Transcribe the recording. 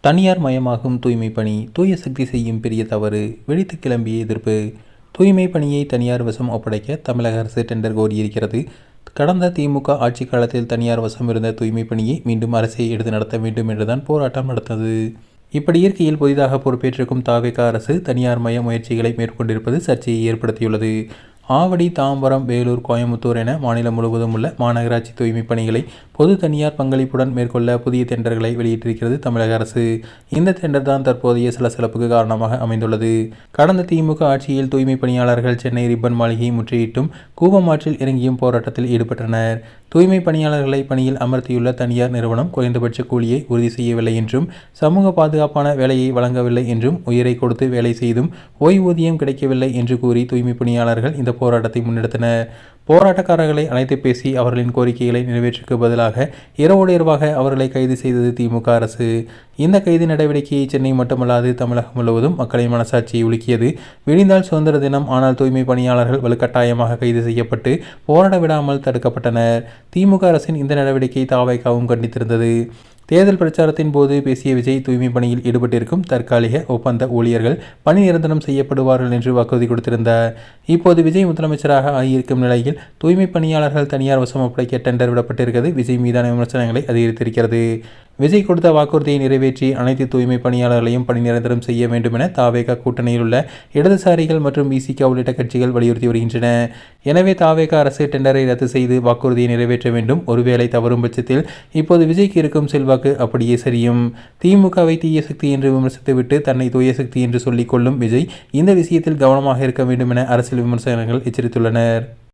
தனியார் மயமாகும் தூய்மை பணி, தூய சக்தி செய்யும் பெரிய தவறு, வெடித்து கிளம்பிய எதிர்ப்பு. தூய்மை பணியை தனியார் வசம் ஒப்படைக்க தமிழக அரசு டெண்டர் கோரியிருக்கிறது. கடந்த திமுக ஆட்சி காலத்தில் தனியார் வசம் இருந்த தூய்மை பணியை மீண்டும் அரசே எடுத்து நடத்த வேண்டும் என்றுதான் போராட்டம் நடந்தது. இப்படி இருக்கையில் புதிதாக பொறுப்பேற்றிருக்கும் தாவேகா அரசு தனியார் மய முயற்சிகளை மேற்கொண்டிருப்பது சர்ச்சையை ஏற்படுத்தியுள்ளது. ஆவடி, தாம்பரம், வேலூர், கோயமுத்தூர் என மாநிலம் முழுவதும் உள்ள மாநகராட்சி தூய்மை பணிகளை பொது தனியார் பங்களிப்புடன் மேற்கொள்ள புதிய டெண்டர்களை வெளியிட்டிருக்கிறது தமிழக அரசு. இந்த டெண்டர் தான் தற்போதைய சலசலப்புக்கு காரணமாக அமைந்துள்ளது. கடந்த திமுக ஆட்சியில் தூய்மை பணியாளர்கள் சென்னை ரிப்பன் மாளிகையை முற்றுகையிட்டும் கூவமாற்றில் இறங்கியும் போராட்டத்தில் ஈடுபட்டனர். தூய்மை பணியாளர்களை பணியில் அமர்த்தியுள்ள தனியார் நிறுவனம் குறைந்தபட்ச கூலியை உறுதி செய்யவில்லை என்றும், சமூக பாதுகாப்பான வேலையை வழங்கவில்லை என்றும், உயிரை கொடுத்து வேலை செய்தும் ஓய்வூதியம் கிடைக்கவில்லை என்று கூறி தூய்மை பணியாளர்கள் இந்த போராட்டத்தை முன்னெடுத்தனர். போராட்டக்காரர்களை அழைத்து பேசி அவர்களின் கோரிக்கைகளை நிறைவேற்றுக்கு பதிலாக இரவோடு இரவாக அவர்களை கைது செய்தது திமுக அரசு. இந்த கைது நடவடிக்கையை சென்னை மட்டுமல்லாது தமிழகம் முழுவதும் மக்களின் மனசாட்சியை உலுக்கியது. விடிந்தால் சுதந்திர தினம், ஆனால் தூய்மை பணியாளர்கள் வலுக்கட்டாயமாக கைது செய்யப்பட்டு போராட விடாமல் தடுக்கப்பட்டனர். திமுக அரசின் இந்த நடவடிக்கை தாவேகாவும் கண்டித்திருந்தது. தேர்தல் பிரச்சாரத்தின் போது பேசிய விஜய், தூய்மை பணியில் ஈடுபட்டிருக்கும் தற்காலிக ஒப்பந்த ஊழியர்கள் பணி நிரந்தரம் செய்யப்படுவார்கள் என்று வாக்குறுதி கொடுத்திருந்தார். இப்போது விஜய் முதலமைச்சராக ஆகியிருக்கும் நிலையில் தூய்மை பணியாளர்கள் தனியார் வசம் ஒப்படைக்க டெண்டர் விடப்பட்டிருக்கிறது விஜய் மீதான விமர்சனங்களை அதிகரித்திருக்கிறது. விஜய் கொடுத்த வாக்குறுதியை நிறைவேற்றி அனைத்து தூய்மை பணியாளர்களையும் பணி நிரந்தரம் செய்ய வேண்டும் என தாவேகா கூட்டணியில் உள்ள இடதுசாரிகள் மற்றும் விசிக உள்ளிட்ட கட்சிகள் வலியுறுத்தி வருகின்றன. எனவே தாவேகா அரசு டெண்டரை ரத்து செய்து வாக்குறுதியை நிறைவேற்ற வேண்டும். ஒருவேளை தவறும் பட்சத்தில் இப்போது விஜய்க்கு இருக்கும் செல்வாக்கு அப்படியே சரியும். திமுகவை தீய சக்தி என்று விமர்சித்துவிட்டு தன்னை தூய சக்தி என்று சொல்லிக் கொள்ளும் விஜய் இந்த விஷயத்தில் கவனமாக இருக்க வேண்டும் என அரசியல் விமர்சகர்கள் எச்சரித்துள்ளனர்.